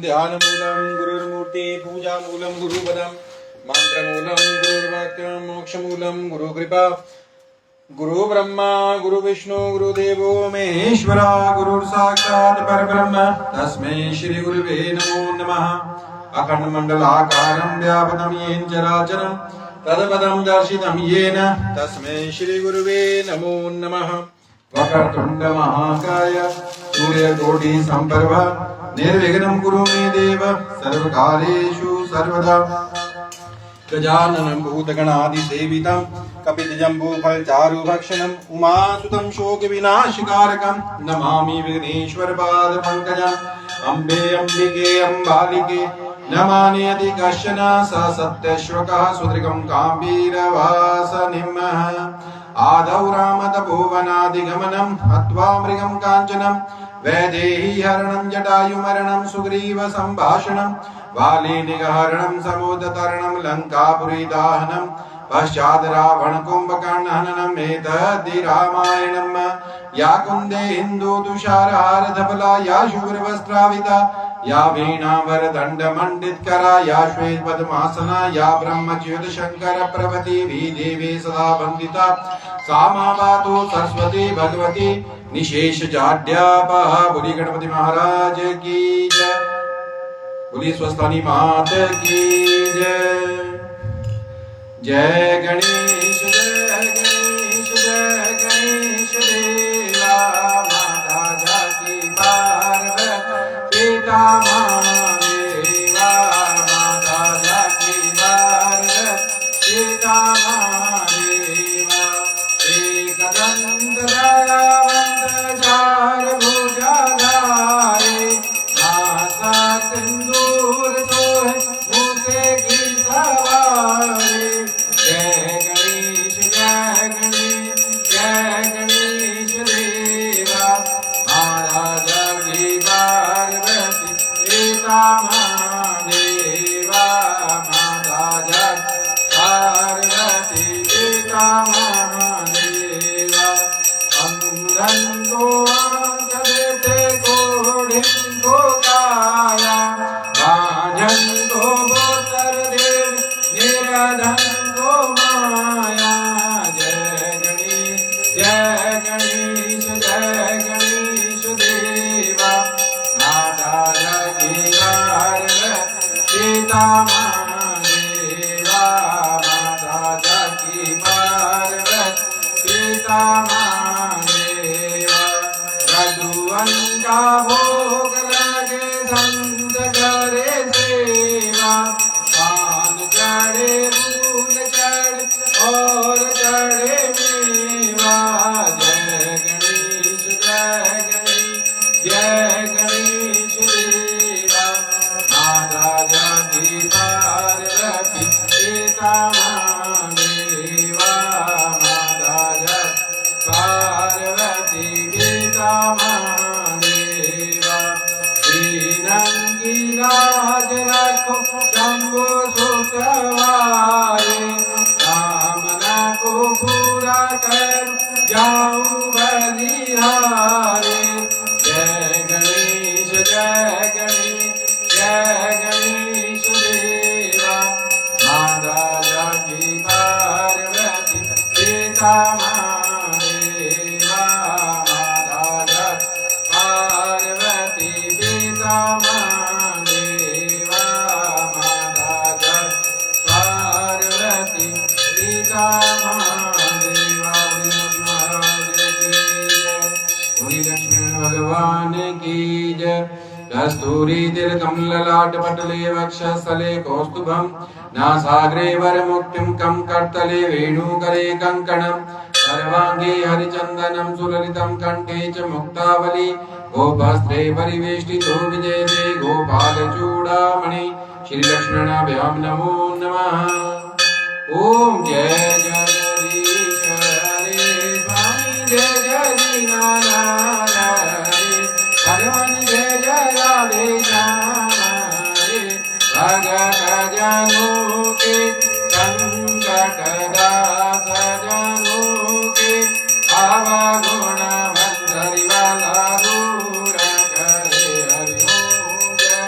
ध्यानमूलं गुरुर्मूर्ति पूजामूलं गुरुपदं मन्त्रमूलं गुरुर्वाक्यं मोक्षमूलं गुरुकृपा गुरु ब्रह्मा गुरु विष्णु गुरुदेवो महेश्वरा गुरुर्साक्षात् परब्रह्म तस्मै श्री गुरुवे नमो नमः। अखण्डमण्डलाकारं व्याप्तं येन चराचरं तत्पदं दर्शितं येन तस्मै श्री गुरुवे नमो नमः। वक्रतुण्ड महाकाय सूर्यकोटि सम्प्रभ निर्विघ्नं कुरु मे देव सर्वकार्येषु सर्वदा। गजाननं भूतगणादिसेवितं कपितजम्बूफलचारुभक्षणम् उमासुतं शोकविनाशकारकं नमामि विघ्नेश्वरपादपङ्कजम्। अम्बे अम्बिके अम्बालिके नमान्यति कश्चन स सत्यश्वकः सुदृगं काम्भीरवासनिमः। आदौ रामतपोवनादिगमनं हत्वा मृगं काञ्चनं वैदेही हरणं जटायुमरणं सुग्रीव सम्भाषणं वालीनिगहरणं समुद्रतरणं लङ्कापुरीदाहनं पश्चात् रावण कुम्भकर्णहननम् एतद्धि रामायणम्। या कुन्दे हिन्दूतुषारहारधवला या शुभ्रवस्त्राविता या वीणावरदण्डमण्डितकरा या श्वेतपद्मासना या ब्रह्मच्युतशङ्करप्रभृतिभिः देवी सदा वन्दिता सा मा पातु सरस्वती भगवती निशेषजाड्यापहा। बोली गणपति महाराज की जय, बोली स्वस्थानी मात की जय। जय गणेश देवा माता जाकी पार्वती पिता महादेवा माता जाकी पार्वती पिता महादेवा। एकदंत दयावंत चार भुजाधारे नासा सिंदूर सोहे मुझे की सवारे। जय गणेश देवा महाराजा की पार्वती पिता महादेवा माता जाकी पार्वती पिता महादेवा। अमृतो आंचलेते घोड़िंको काया भाजंतो बोतर देव निरधंको माया। जय गणेश देवा माता जाकी पार्वती पिता महादेवा माता जाकी पार्वती पिता महादेवा। रघुवन का भोग लगे संत करे सेवा पान चढ़े फूल चढ़े और चढ़े मेवा। जय गणेश देवा माता जाकी पार्वती पिता महादेवा माता जाकी पार्वती पिता महादेवा। श्रीरंगी राज रखो शंभो सुखवारे कामना को पूरा कर जाऊं बलिहारे। जय गणेश देवा माता जाकी पार्वती पिता महादेवा माता जाकी पार्वती पिता महादेवा माता जाकी पार्वती पिता महादेवा। बोली लक्ष्मण भगवान की जय। कस्तूरी तिलकं ललाट पटले वक्षस्थले कौस्तुभं नासाग्रे वरमुक्तिं कं करतले वेणुकरे कङ्कणं सर्वाङ्गे हरिचन्दनं सुललितं कण्ठे च मुक्तावली गोपस्त्रे परिवेष्टितो विजयते गोपालचूडामणि। श्रीलक्ष्मणाभ्यां नमो नमः। ओम जय जगदीश हरे स्वामी जय दीनानाथ हरे हनुमान जय राधे श्याम हरे। भगत जनों के संकट दास जनों के आवागुण भंडरी वाला दूर करे। हरि ओम जय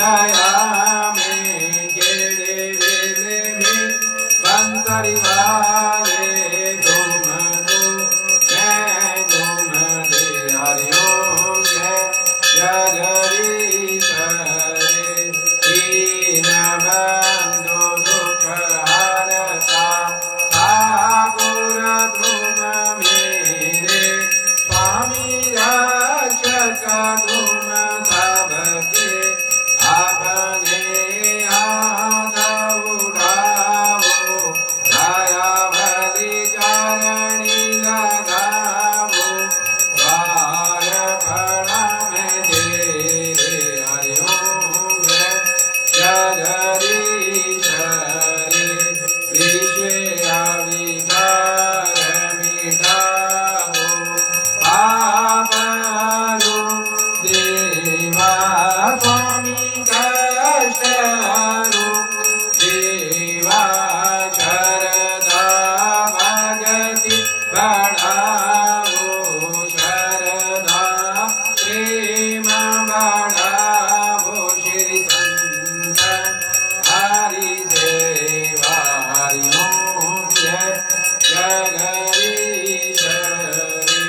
जया में केड़े वेले में बंसरी वाले तुम दो मैं तुम दे हरि ओम जय जगदीश हरे दीन बंधु दुख हरता ठाकुर तुम मेरे स्वामी रक्षक तुम सबके अपने हाथ उठाओ दया भली चरणी लगाओ द्वार प्रणाम तेरे हरि ओम जगदीश हरे विषय विकार मिटाओ पापरो देवा स्वामी कष्ट हरो देवा शरदा भगति बढ़ाओ शरदा प्रेम बढ़ाओ श्री संत हरि सेवा हरि ओम जय जगदीश हरे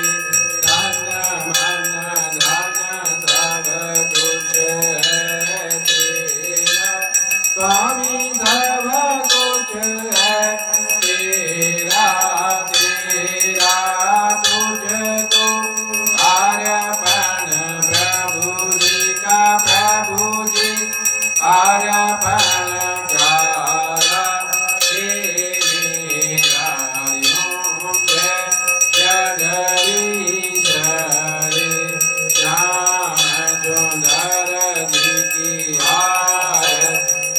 तन मन धन सब कुछ है तेरा स्वामी सब कुछ है तेरा तेरा तुझको अर्पण प्रभु जी का प्रभु जी अर्पण प्यारा हे मेरा हरि ओम जय जगदीश हरे श्याम सुंदर जी की आय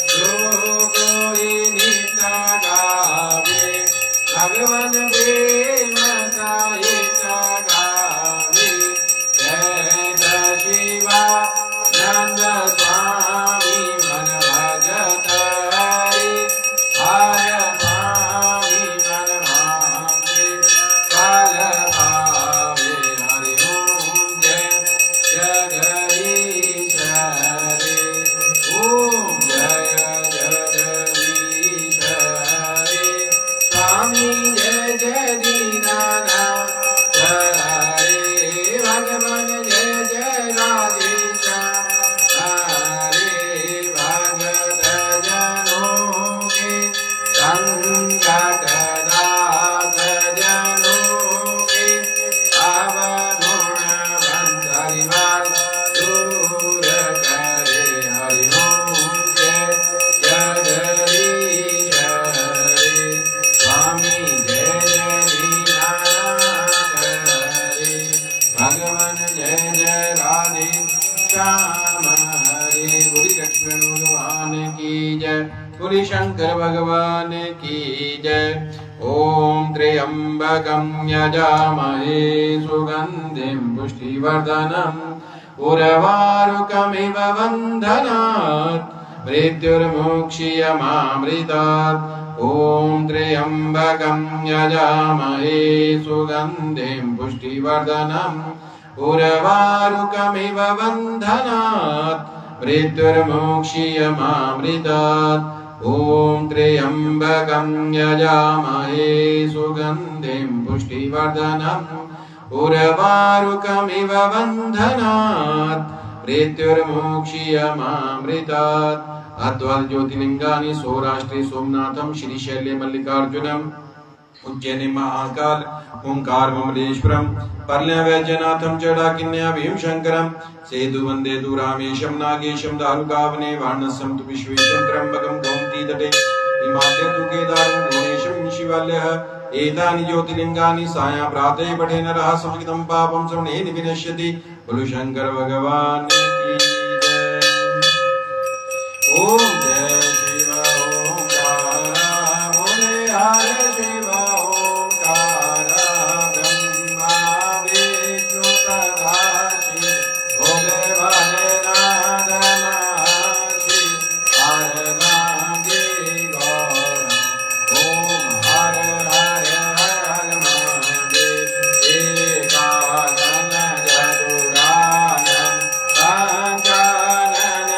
जो कोई नित गावे भगवन प्रेम सहित गावे जय शिवा नंद स्वामी मन भजत हरि हर स्वामी मन मांगे फल पावे हरि ओम जय जगदीश हरे ओम जय जगदीश हरे स्वामी जय जय दीनानाथ हरे भगवान जय जय राधेश हरे भगत जनों के संकट दास जनों के अवगुण बंधरिवार दूर करे हरि ओम जय जगदीश हरे स्वामी जय जय दीनानाथ हरे भगवान जय जय राधे श्याम हरे बोली लक्ष्मण भगवान की जय बोली शंकर भगवान की जय ओम त्र्यंबकं यजामहे सुगंधिं पुष्टिवर्धनम् उर्वारुकमिव बन्धनात् मृत्युर्मुक्षीयमामृतात् ॐ त्र्यंबकं यजामहे सुगंधिं पुष्टिवर्धनम् उर्वारुकमिव बन्धनात् मृत्युर्मुक्षीयमामृतात् ॐ त्र्यंबकं यजामहे सुगंधिं पुष्टिवर्धनम् उर्वारुकमिव बन्धनात् मृत्युर्मुक्षीयमामृतात् अद्वैत ज्योतिर्लिंगानि सौराष्ट्रे सोमनाथं श्रीशैले मल्लिकार्जुनम् उज्जैने महाकाल ओंकार ममलेश्वरम पर्ले वैद्यनाथम चढ़ाकिन्या भीमशंकरम सेतु वंदे तु रामेशम नागेशम दारुकावने वारणसम तु विश्वेशम त्र्यंबकम गोमती तटे हिमालय तु केदारम भुवनेशम शिवालयः एतानि ज्योतिर्लिंगानि साया प्रातः पठे नरः समगितं पापं श्रवणेन विनश्यति बोलो शंकर भगवान की जय ओम जय शिव ओंकारा बोले हरे शिव ओंकारा ब्रह्मा विष्णु तथा शिव भोले भोलेनाथ महाशिव हर नागे गौर ओम हर हर हर महादेव एकानन चतुरानन पंचानन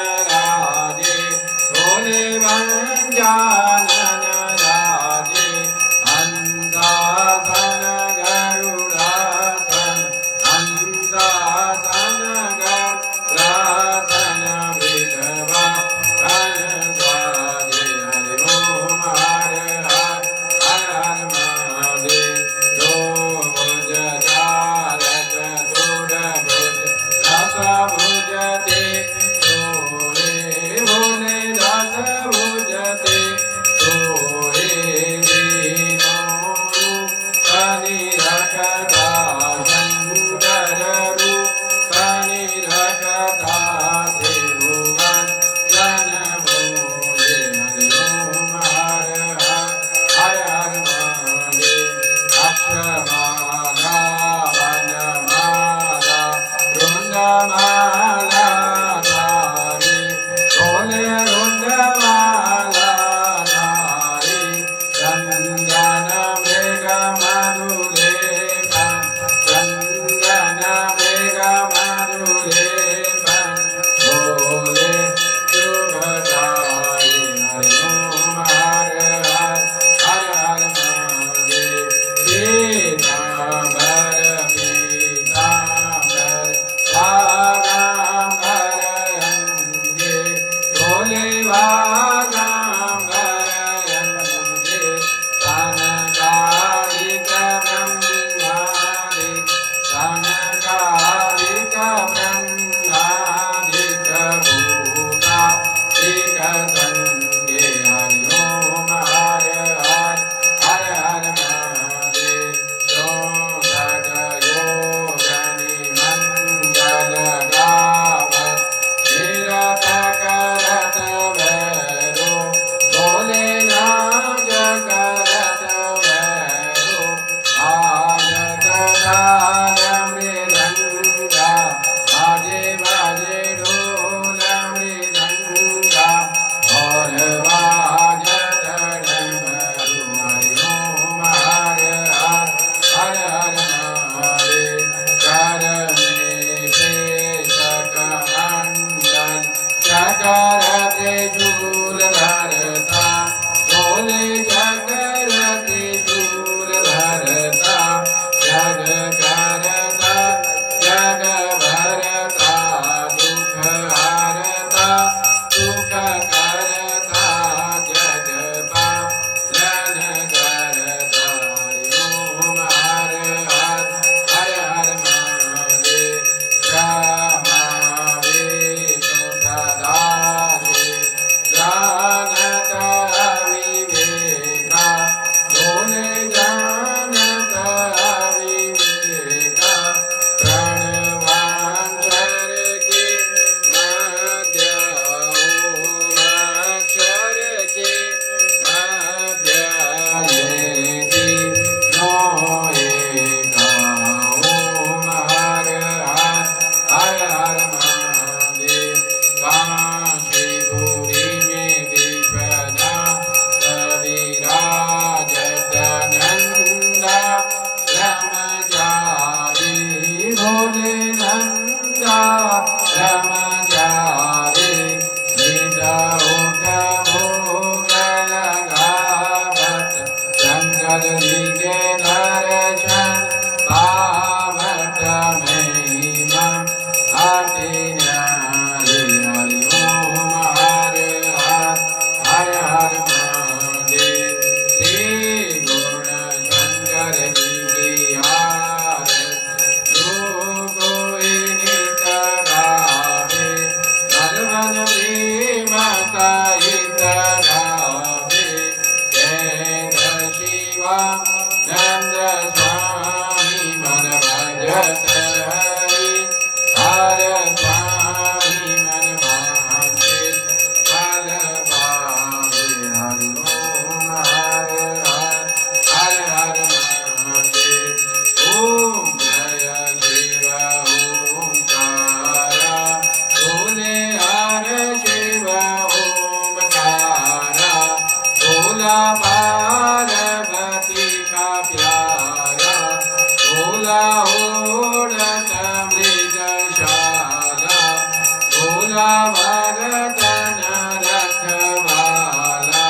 भगतन रखवाला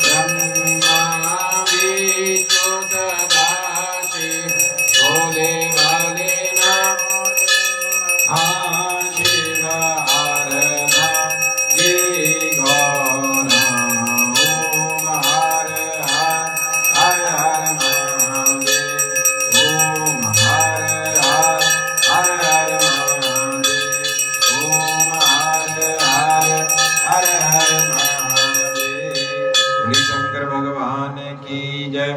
ब्रह्मा विष्णु सदा शिव भोले वाले नाम शिव आराधना ये गौरा ओम हर हर हर हर महादेव ओम हर हर हर हर महादेव ओम हर हर हर हर महादेव। बोले शंकर भगवान की जय।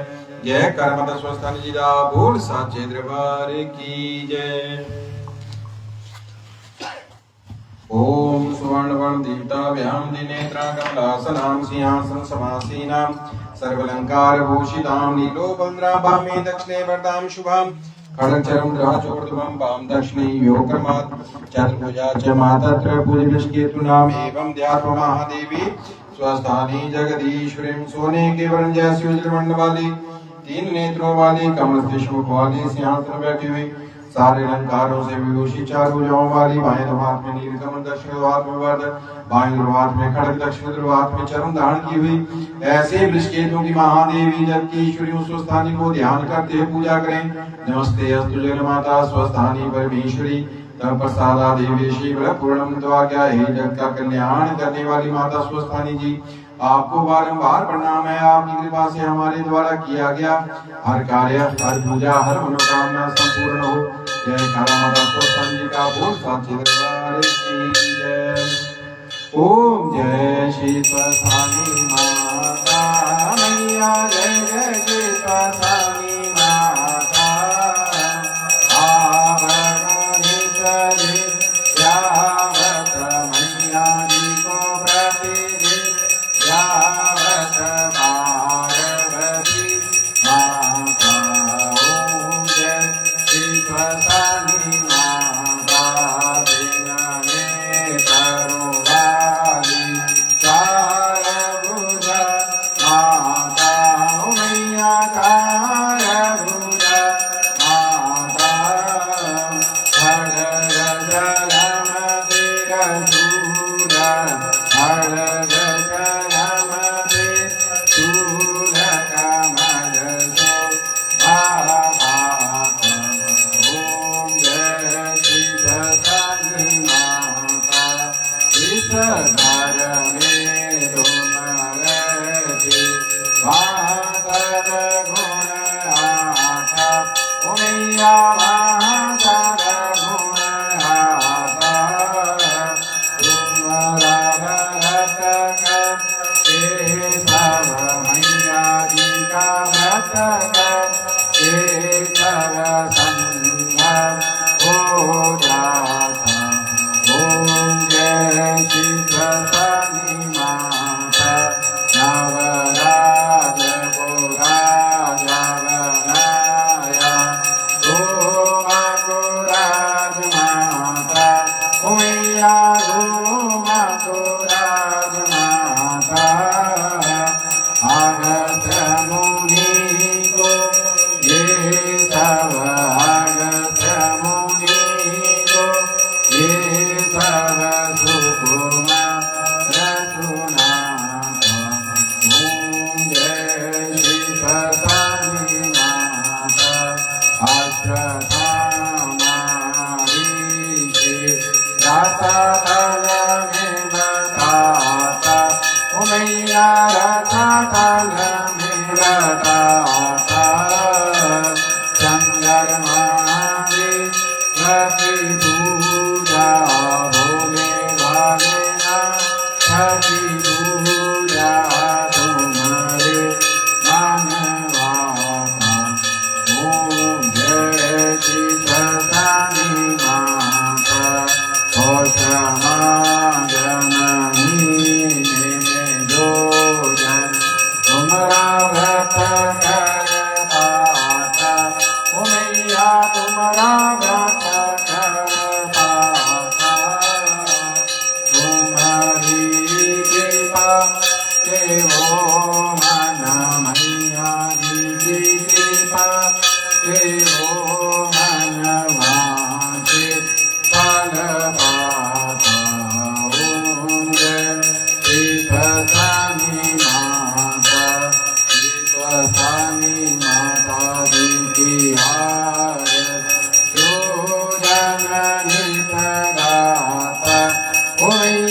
जय कर्मठ स्वस्थान जीरा बोल साचे दरबार की जय। ओम सुवर्णवर्ण दीप्ताभ्यां दिनेत्रां कमलासनां सिंहासन समासीनां सर्वलंकार भूषितां नीलोपन्द्राभामे दक्षिणे वरदां शुभां खड्गचरं राजोर्ध्वं वाम दक्षिणे योगक्रमात् चतुर्भुजा च माता त्रयभुजविष्केतूनाम् एवं ध्यात्वा महादेवी स्वस्थानी जगदीश्वरीं सोने के वर्ण जैसी उज्ज्वल वाली तीन नेत्रों वाली कमल मुख वाली सिंहासन बैठी हुई सारे अलंकारों से विभूषित चार भुजाओं वाली बाएं हाथ में नीलकमल दक्षिण हाथ में वरद बाएं हाथ में खड्ग दक्षिण हाथ में चरण धारण की हुई ऐसे वृषकेतुओं की महादेवी जबकि ईश्वरी स्वस्थानी को ध्यान करते हुए पूजा करें। नमस्ते अस्तु जगन्माता स्वस्थानी परमेश्वरी तब प्रसादा देवेशी बल पूर्णम द्वाज्ञा हे जगत का कल्याण करने वाली माता स्वस्थानी जी आपको बारंबार प्रणाम है। आपकी कृपा से हमारे द्वारा किया गया हर कार्य हर पूजा हर मनोकामना संपूर्ण हो। जय काला माता स्वस्थानी जी का बोल साचे दरबार की जय। ओम जय श्री स्वस्थानी माता मैया जय जय श्री स्वस्थानी माता यावत मैया जी को प्रतिदिन यावत पार्वती माता। ओम जय श्री स्वस्थानी माता दिनने तरुवाली चार भुज माता मैया कार भुज माता खड्ग जलम खड्ग जलम शूल कमल ओम जय श्री स्वस्थानी माता। इस घर में तुम रहती वासद गुण आता ओ मैया वासद गुण आता तुम व्रत कर ये सब मैया जी का व्रत कर ये सब संभव हो जाता। ओम जय श्री स्वस्थानी माता नवराज को राजा बनाया ओम को राज माता ओ मैया ओम को राज माता। अगस्त्य मुनि को ये सब अगस्त्य मुनि को ये सब सुकुम रघुनाथ। ओम जय श्री स्वस्थानी माता अष्टधामारीषि रसातल में बताता ओ मैया रसातल में बताता चंद्रमा की पूजा भोले वाले की पूजा तुम्हारे मनवाता। ओम जय श्री स्वस्थानी माता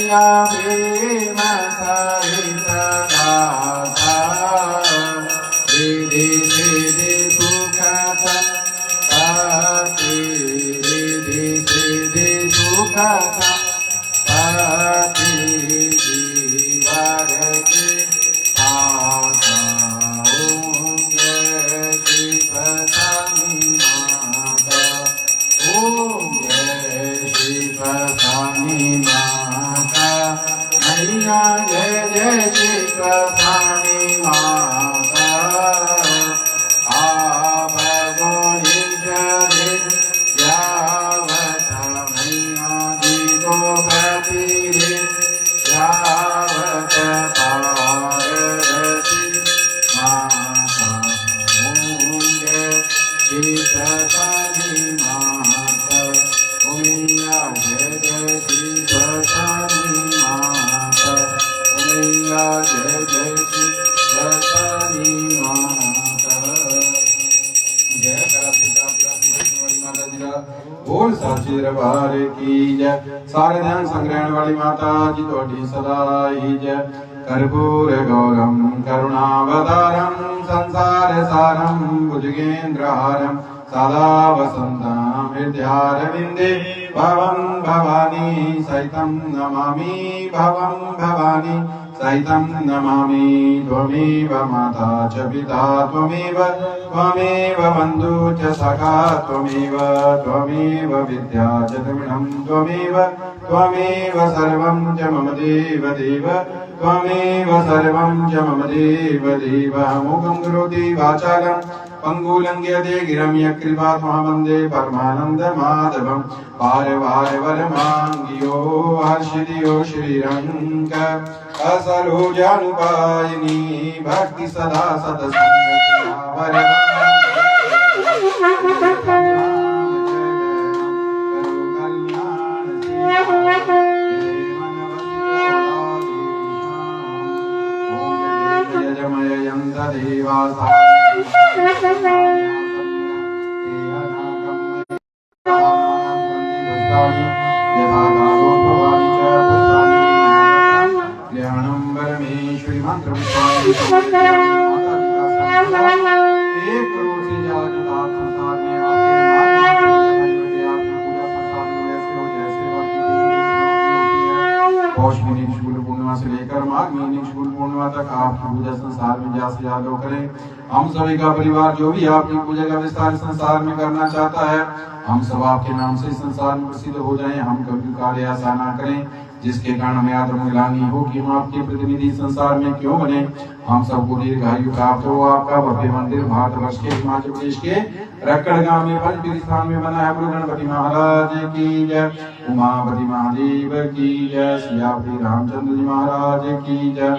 मैया प्रेम सहित गाथा रिद्धि सिद्धि सुख संपत्ति रिद्धि सिद्धि सुख संपत्ति जीवन की आशा ओम जय शिव स्वामी माता ओम जय शिव स्वामी माता मैया जय जय शिव स्वामी माता आप गोविंद यावत मैया जी को प्रति यावत पार्वती माता ओम जय शिव स्वामी माता ओम मैया जय जय शिव स्वामी माता ओम मैया जय जय शिव स्वामी माता जय माता जी का बोल साचे दरबार की जय सारे ध्यान संग्रहण वाली माता जी तोड़ी सदा ही जय कर्पूर गौरम करुणावतारम संसार सारम भुजगेन्द्रहारम सदा वसन्तं हृदयारविन्दे भवं भवानी सहितं नमामि भवं भवानी सहितं नमामि त्वमेव माता च पिता त्वमेव बन्धु च सखा त्वमेव विद्या च द्रविणं त्वमेव सर्वं च मम देव त्वमेव सर्वं च मम देव मूकं करोति वाचालं पंगुलंघ्यते गिरं यत्कृपा वन्दे परमानंद माधवं पार वरमांगियो हर्षितियो श्रीरंग असरोजानुपायिनी भक्ति सदा से लेकर माघ महीने की पूर्णिमा तक आपकी पूजा संसार में जैसे याद करें। हम सभी का परिवार जो भी आपकी पूजा का विस्तार संसार में करना चाहता है, हम सब आपके नाम से संसार में प्रसिद्ध हो जाएं। हम कभी कार्य ऐसा ना करें जिसके कारण हमें आदम गिलानी हो कि हम आपके प्रतिनिधि संसार में क्यों बने। हम सबको दीर्घायु प्राप्त हो। आपका भव्य मंदिर भारतवर्ष के हिमाचल प्रदेश के रक्कड़ गांव में पंचपीर स्थान में बना है। गुरु गणपति महाराज की जय, उमापति महादेव की जय, सियापति रामचंद्र जी महाराज की जय,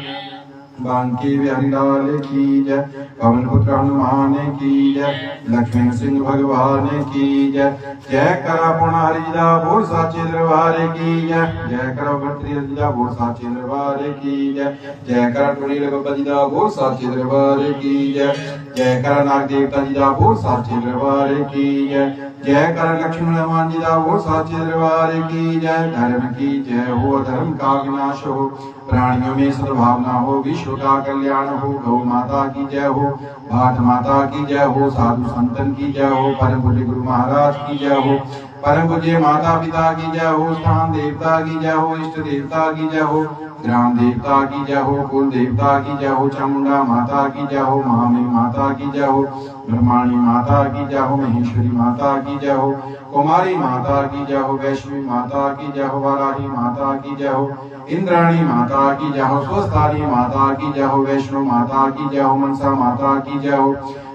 बांके बिहारी लाल की जय, पवन पुत्र हनुमान की जय, लक्ष्मण सिंह भगवान की जय। जय करा पुनारी जा बोल साचे दरबार की जय, जय करा भट्टी जा बोल साचे दरबार की जय, जय करा टोली बाबा जी जा बोल साचे दरबार की जय, जय करा नाग देवता जी जा बोल साचे दरबार की जय, जय करा लक्ष्मण हनुमान जी जा बोल साचे दरबार की जय। धर्म की जय हो, धर्म का विनाश हो, प्राणियों में सद्भावना हो, विश्व का कल्याण हो। गौ माता की जय हो, भाट माता की जय हो, साधु संतन की जय हो, परम पूज्य गुरु महाराज की जय हो, परम पूज्य माता पिता की जय हो, स्थान देवता की जय हो, इष्ट देवता की जय हो, ग्राम देवता की जय हो, कुल देवता की जय हो, चामुंडा माता की जय हो, महामी माता की जय हो, ब्रह्माणी माता की जय हो, महेश्वरी माता की जय हो, कुमारी माता की जय हो, वैष्णवी माता की जय हो, वाराही माता की जय हो, इंद्राणी माता की जय हो, स्वस्थानी माता की जय हो, वैष्णो माता की जय हो, मनसा माता की जय हो,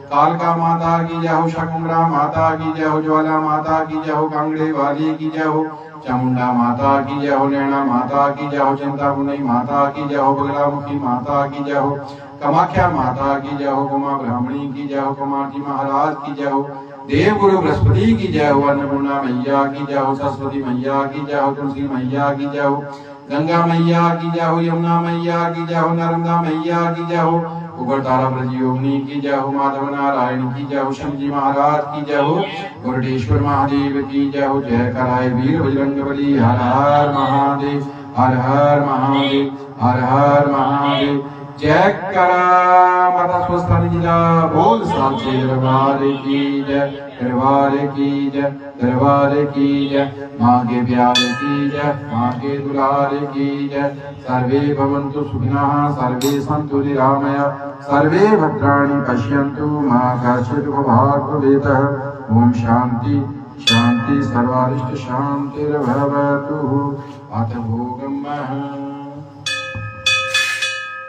कालका माता की जय हो, शकुंभरा माता की जय हो, ज्वाला माता की जय हो, कांगड़े वाली की जय हो, चामुंडा माता की जय हो, नैना माता की जय हो, चिंतामुनी माता की जय हो, बगलामुखी माता की जय हो, कामाख्या माता की जय हो, उमा ब्राह्मणी की जय हो, कुमार जी महाराज की जय हो, देव गुरु बृहस्पति की जय हो, अन्नपूर्णा मैया की जय हो, सरस्वती मैया की जय हो, तुलसी मैया की जय हो, गंगा मैया की जय हो, यमुना मैया की जय हो, नर्मदा मैया की जय हो, उग्रतारा ब्रज योगिनी की जय हो, माधव नारायण की जय हो, शनि जी महाराज की जय हो, गुरुडेश्वर महादेव की जय हो। जय कराए वीर बजरंग बली, हर हर महादेव, हर हर महादेव, हर हर महादेव। जय करा माता स्वस्थानी जिला बोल साचे दरबार की जय, दरबार की जय, दरबार की जय। माँ के प्यार की जय, माँ के दुलार की जय। सर्वे भवन्तु सुखिनः, सर्वे सन्तु निरामया, सर्वे भद्राणि पश्यन्तु मा कश्चित् दुःखभाग् भवेत्। ओम शांति शांति सर्वारिष्ट शांतिर्भवतु। अथ भोगम्